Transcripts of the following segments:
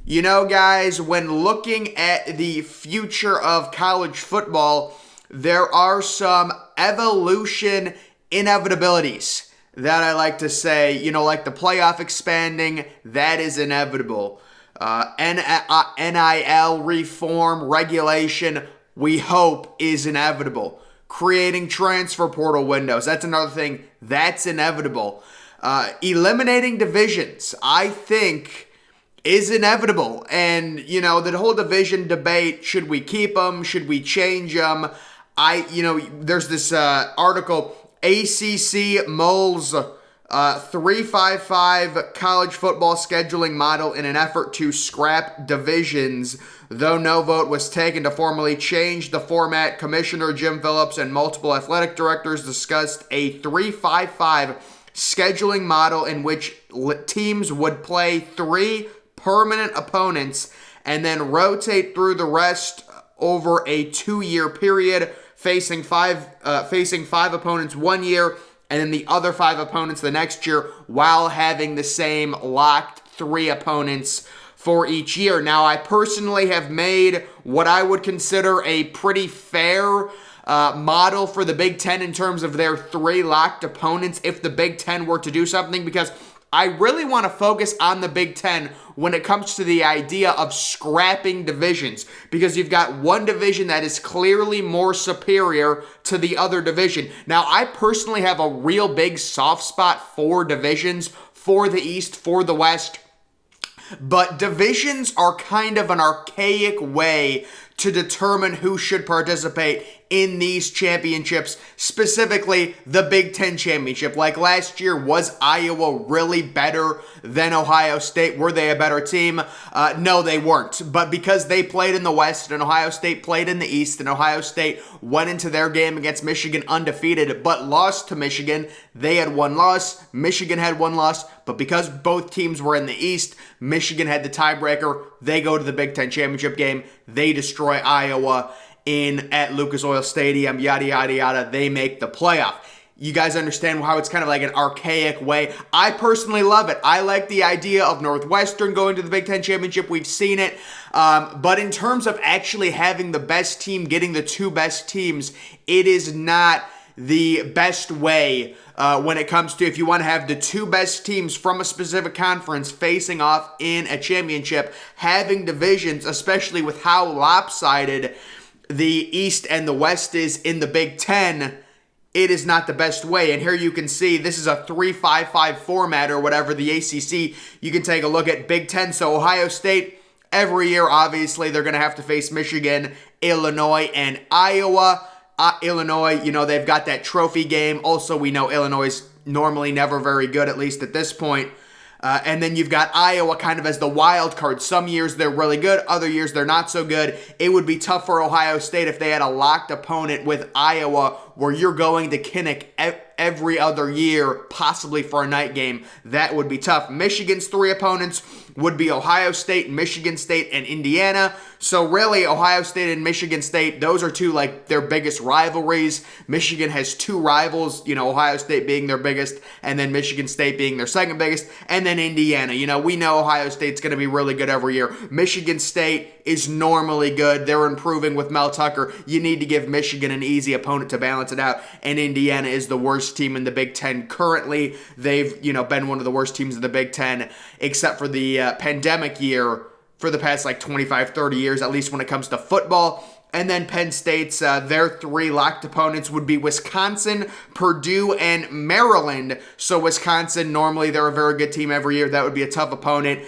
You know, guys, when looking at the future of college football, there are some evolution inevitabilities that I like to say. You know, like the playoff expanding, that is inevitable. NIL reform, regulation, we hope is inevitable. Creating transfer portal windows, that's another thing, that's inevitable. Eliminating divisions, I think, is inevitable. And, you know, the whole division debate, should we keep them? Should we change them? There's this article, ACC mulls 3-5-5 college football scheduling model in an effort to scrap divisions. Though no vote was taken to formally change the format, Commissioner Jim Phillips and multiple athletic directors discussed a 3-5-5 scheduling model in which teams would play 3 permanent opponents and then rotate through the rest over a 2-year period, facing five opponents 1 year and then the other 5 opponents the next year, while having the same locked 3 opponents for each year. Now, I personally have made what I would consider a pretty fair model for the Big Ten in terms of their 3 locked opponents if the Big Ten were to do something, because I really want to focus on the Big Ten when it comes to the idea of scrapping divisions, because you've got one division that is clearly more superior to the other division. Now, I personally have a real big soft spot for divisions, for the East, for the West, but divisions are kind of an archaic way to determine who should participate in these championships, specifically the Big Ten championship. Like last year, was Iowa really better than Ohio State? Were they a better team? No, they weren't. But because they played in the West and Ohio State played in the East, and Ohio State went into their game against Michigan undefeated but lost to Michigan, they had 1 loss, Michigan had 1 loss, but because both teams were in the East, Michigan had the tiebreaker. They go to the Big Ten championship game. They destroy Iowa at Lucas Oil Stadium, yada, yada, yada. They make the playoff. You guys understand how it's kind of like an archaic way. I personally love it. I like the idea of Northwestern going to the Big Ten championship. We've seen it. But in terms of actually having the best team, getting the 2 best teams, it is not the best way when it comes to, if you want to have the 2 best teams from a specific conference facing off in a championship, having divisions, especially with how lopsided the East and the West is in the Big Ten, it is not the best way. And here you can see this is a 3-5-5 format or whatever, the ACC. You can take a look at Big Ten. So Ohio State, every year, obviously, they're going to have to face Michigan, Illinois, and Iowa. Illinois, you know, they've got that trophy game. Also, we know Illinois is normally never very good, at least at this point. And then you've got Iowa kind of as the wild card. Some years they're really good, other years they're not so good. It would be tough for Ohio State if they had a locked opponent with Iowa where you're going to Kinnick every other year, possibly for a night game. That would be tough. Michigan's 3 opponents would be Ohio State, Michigan State, and Indiana. So really, Ohio State and Michigan State, those are 2 like their biggest rivalries. Michigan has 2 rivals, you know, Ohio State being their biggest, and then Michigan State being their second biggest, and then Indiana. You know, we know Ohio State's going to be really good every year. Michigan State is normally good. They're improving with Mel Tucker. You need to give Michigan an easy opponent to balance it out, and Indiana is the worst team in the Big Ten currently. They've, you know, been one of the worst teams in the Big Ten, except for the pandemic year for the past like 25, 30 years, at least when it comes to football. And then Penn State's, their 3 locked opponents would be Wisconsin, Purdue, and Maryland. So Wisconsin, normally they're a very good team every year. That would be a tough opponent.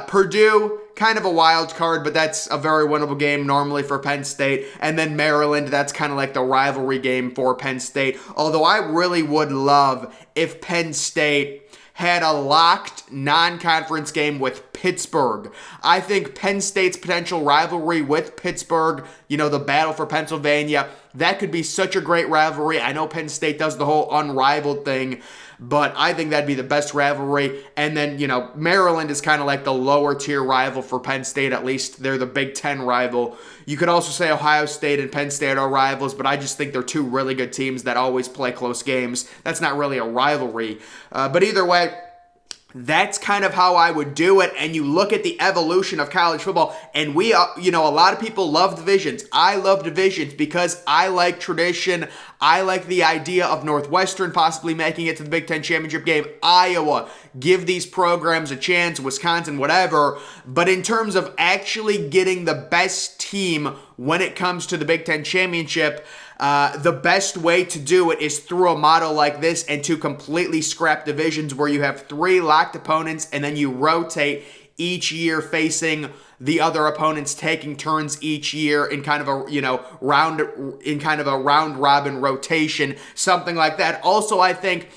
Purdue, kind of a wild card, but that's a very winnable game normally for Penn State. And then Maryland, that's kind of like the rivalry game for Penn State. Although I really would love if Penn State had a locked non-conference game with Pittsburgh. I think Penn State's potential rivalry with Pittsburgh, you know, the battle for Pennsylvania, that could be such a great rivalry. I know Penn State does the whole unrivaled thing, but I think that'd be the best rivalry. And then, you know, Maryland is kind of like the lower tier rival for Penn State, at least. They're the Big Ten rival. You could also say Ohio State and Penn State are rivals, but I just think they're 2 really good teams that always play close games. That's not really a rivalry. But either way, That's kind of how I would do it. And you look at the evolution of college football, and we, a lot of people love divisions. I love divisions because I like tradition. I like the idea of Northwestern possibly making it to the Big Ten championship game. Iowa, give these programs a chance. Wisconsin, whatever. But in terms of actually getting the best team when it comes to the Big Ten championship, the best way to do it is through a model like this and to completely scrap divisions where you have 3 locked opponents and then you rotate each year facing the other opponents, taking turns each year in kind of a, round robin rotation, something like that. Also, I think,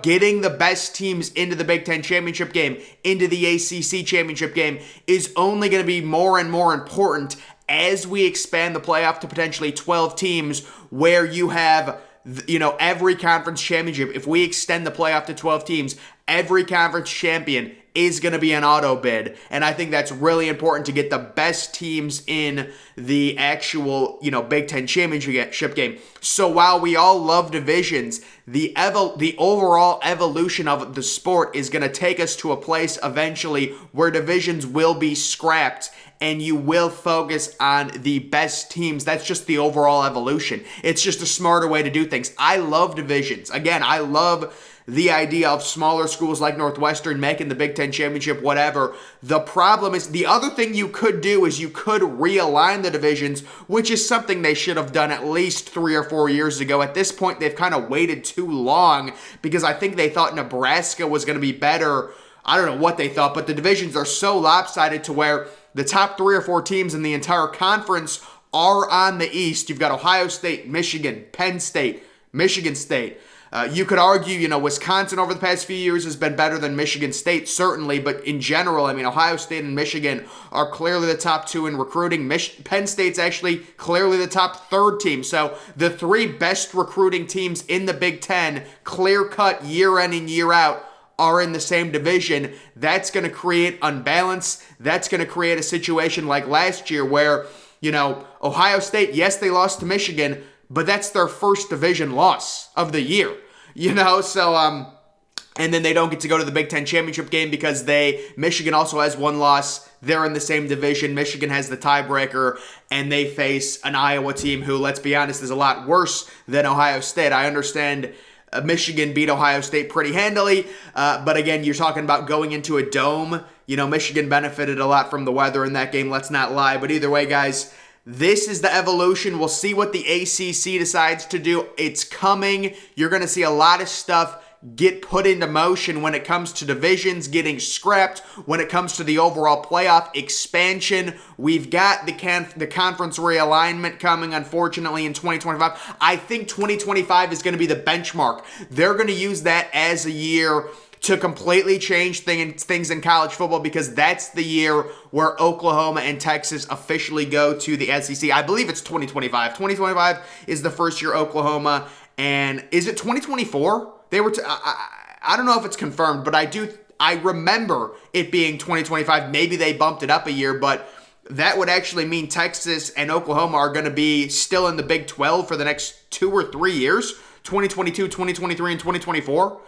getting the best teams into the Big Ten championship game, into the ACC championship game is only going to be more and more important as we expand the playoff to potentially 12 teams, where you have, every conference championship. If we extend the playoff to 12 teams, every conference champion is going to be an auto bid. And I think that's really important to get the best teams in the actual, Big Ten championship game. So while we all love divisions, the overall evolution of the sport is going to take us to a place eventually where divisions will be scrapped and you will focus on the best teams. That's just the overall evolution. It's just a smarter way to do things. I love divisions. Again, I love the idea of smaller schools like Northwestern making the Big Ten championship, whatever. The problem is, the other thing you could do is you could realign the divisions, which is something they should have done at least 3 or 4 years ago. At this point, they've kind of waited too long because I think they thought Nebraska was going to be better. I don't know what they thought, but the divisions are so lopsided to where the top 3 or 4 teams in the entire conference are on the East. You've got Ohio State, Michigan, Penn State, Michigan State. You could argue, Wisconsin over the past few years has been better than Michigan State, certainly, but in general, Ohio State and Michigan are clearly the top 2 in recruiting. Penn State's actually clearly the top 3rd team. So the 3 best recruiting teams in the Big Ten, clear-cut year in and year out, are in the same division. That's going to create unbalance. That's going to create a situation like last year where, Ohio State, yes, they lost to Michigan, but that's their first division loss of the year, so, and then they don't get to go to the Big Ten championship game because Michigan also has 1 loss. They're in the same division. Michigan has the tiebreaker, and they face an Iowa team who, let's be honest, is a lot worse than Ohio State. I understand Michigan beat Ohio State pretty handily, but again, you're talking about going into a dome. Michigan benefited a lot from the weather in that game, let's not lie. But either way, guys, this is the evolution. We'll see what the ACC decides to do. It's coming. You're going to see a lot of stuff get put into motion when it comes to divisions getting scrapped, when it comes to the overall playoff expansion. We've got the conference realignment coming, unfortunately, in 2025. I think 2025 is going to be the benchmark. They're going to use that as a year to completely change things in college football, because that's the year where Oklahoma and Texas officially go to the SEC. I believe it's 2025. 2025 is the first year Oklahoma, and is it 2024? They were. I don't know if it's confirmed, but I remember it being 2025. Maybe they bumped it up a year, but that would actually mean Texas and Oklahoma are going to be still in the Big 12 for the next 2 or 3 years, 2022, 2023, and 2024.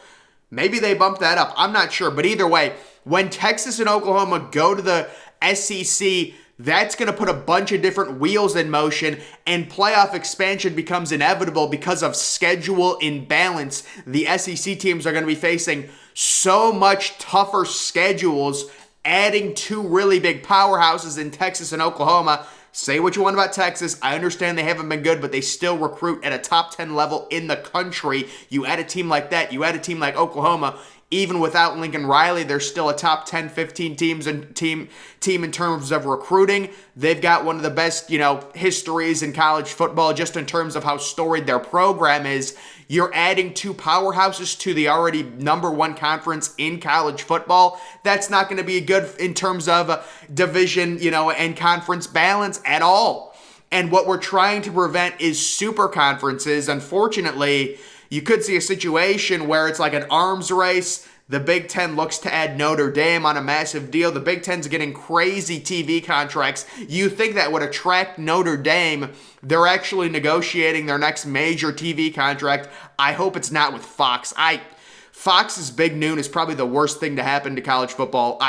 Maybe they bumped that up. I'm not sure. But either way, when Texas and Oklahoma go to the SEC, that's going to put a bunch of different wheels in motion, and playoff expansion becomes inevitable because of schedule imbalance. The SEC teams are going to be facing so much tougher schedules, adding 2 really big powerhouses in Texas and Oklahoma. Say what you want about Texas. I understand they haven't been good, but they still recruit at a top 10 level in the country. You add a team like that, you add a team like Oklahoma, even without Lincoln Riley, they're still a top 10, 15 team in terms of recruiting. They've got one of the best, histories in college football, just in terms of how storied their program is. You're adding 2 powerhouses to the already number 1 conference in college football. That's not going to be good in terms of division, and conference balance at all. And what we're trying to prevent is super conferences. Unfortunately, you could see a situation where it's like an arms race. The Big Ten looks to add Notre Dame on a massive deal. The Big Ten's getting crazy TV contracts. You think that would attract Notre Dame. They're actually negotiating their next major TV contract. I hope it's not with Fox. Fox's Big Noon is probably the worst thing to happen to college football.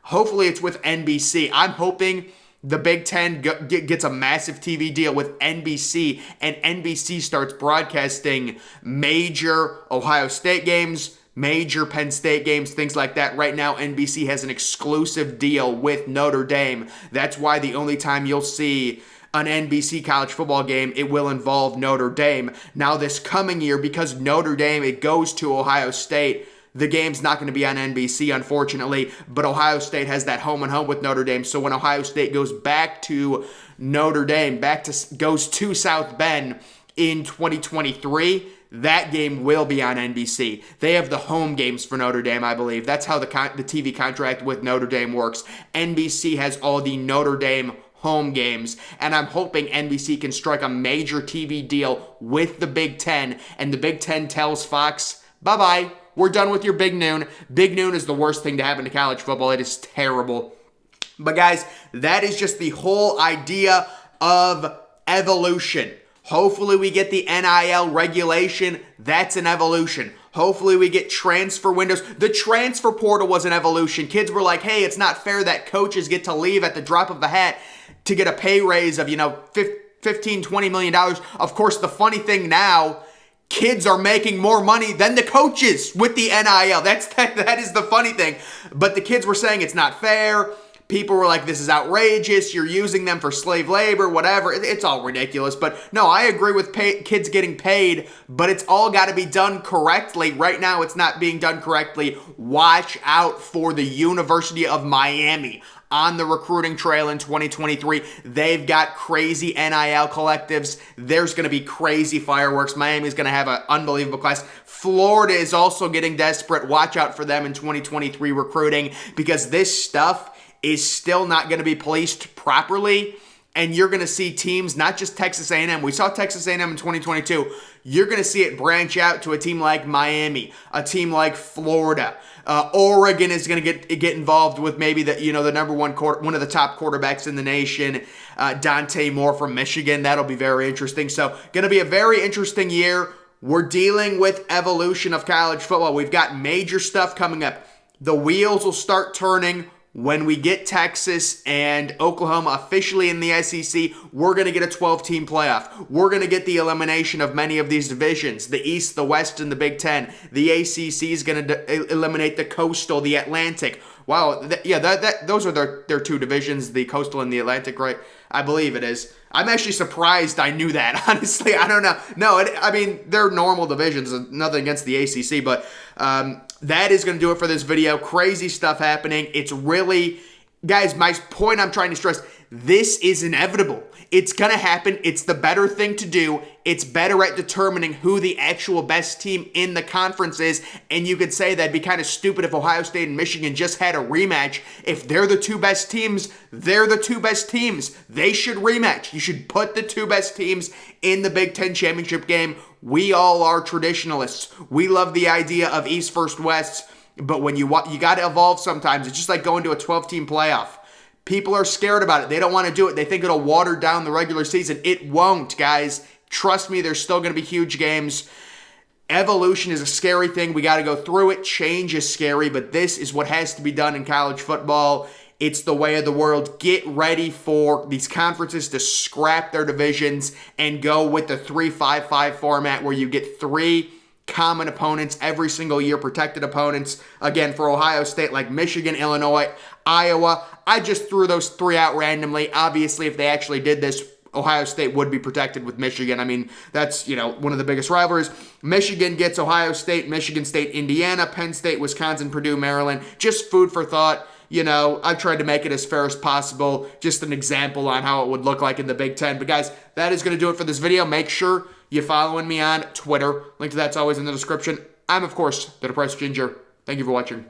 Hopefully it's with NBC. I'm hoping the Big Ten gets a massive TV deal with NBC, and NBC starts broadcasting major Ohio State games, major Penn State games, things like that. Right now, NBC has an exclusive deal with Notre Dame. That's why the only time you'll see an NBC college football game, it will involve Notre Dame. Now, this coming year, because Notre Dame, it goes to Ohio State, the game's not going to be on NBC, unfortunately, but Ohio State has that home-and-home with Notre Dame. So when Ohio State goes back to Notre Dame, goes to South Bend in 2023, that game will be on NBC. They have the home games for Notre Dame, I believe. That's how the TV contract with Notre Dame works. NBC has all the Notre Dame home games, and I'm hoping NBC can strike a major TV deal with the Big Ten, and the Big Ten tells Fox, bye-bye. We're done with your Big Noon. Big Noon is the worst thing to happen to college football. It is terrible. But guys, that is just the whole idea of evolution. Hopefully we get the NIL regulation. That's an evolution. Hopefully we get transfer windows. The transfer portal was an evolution. Kids were like, hey, it's not fair that coaches get to leave at the drop of a hat to get a pay raise of, $15, $20 million. Of course, the funny thing now, kids are making more money than the coaches with the NIL. That is the funny thing. But the kids were saying it's not fair. People were like, this is outrageous. You're using them for slave labor, whatever. It's all ridiculous. But no, I agree with kids getting paid, but it's all got to be done correctly. Right now, it's not being done correctly. Watch out for the University of Miami on the recruiting trail in 2023. They've got crazy NIL collectives. There's going to be crazy fireworks. Miami's going to have an unbelievable class. Florida is also getting desperate. Watch out for them in 2023 recruiting, because this stuff is still not going to be policed properly. And you're going to see teams, not just Texas A&M. We saw Texas A&M in 2022. You're going to see it branch out to a team like Miami, a team like Florida. Oregon is going to get involved with maybe the number one of the top quarterbacks in the nation, Dante Moore from Michigan. That'll be very interesting. So going to be a very interesting year. We're dealing with evolution of college football. We've got major stuff coming up. The wheels will start turning when we get Texas and Oklahoma officially in the SEC. We're going to get a 12-team playoff. We're going to get the elimination of many of these divisions, the East, the West, and the Big Ten. The ACC is going to eliminate the Coastal, the Atlantic. Wow, those are their two divisions, the Coastal and the Atlantic, right? I believe it is. I'm actually surprised I knew that, honestly. I don't know. No, they're normal divisions, nothing against the ACC, but that is going to do it for this video. Crazy stuff happening. It's really, guys, my point I'm trying to stress, this is inevitable. It's going to happen. It's the better thing to do. It's better at determining who the actual best team in the conference is. And you could say that'd be kind of stupid if Ohio State and Michigan just had a rematch. If they're the two best teams, they're the two best teams. They should rematch. You should put the two best teams in the Big Ten championship game. We all are traditionalists. We love the idea of East versus West. But when you got to evolve sometimes. It's just like going to a 12-team playoff. People are scared about it. They don't want to do it. They think it'll water down the regular season. It won't, guys. Trust me, there's still going to be huge games. Evolution is a scary thing. We got to go through it. Change is scary, but this is what has to be done in college football. It's the way of the world. Get ready for these conferences to scrap their divisions and go with the 3-5-5 format where you get 3 common opponents every single year, protected opponents. Again, for Ohio State, like Michigan, Illinois, Iowa. I just threw those 3 out randomly. Obviously, if they actually did this, Ohio State would be protected with Michigan. That's, one of the biggest rivalries. Michigan gets Ohio State, Michigan State, Indiana, Penn State, Wisconsin, Purdue, Maryland. Just food for thought. I've tried to make it as fair as possible. Just an example on how it would look like in the Big Ten. But guys, that is going to do it for this video. Make sure you're following me on Twitter. Link to that's always in the description. I'm, of course, the Depressed Ginger. Thank you for watching.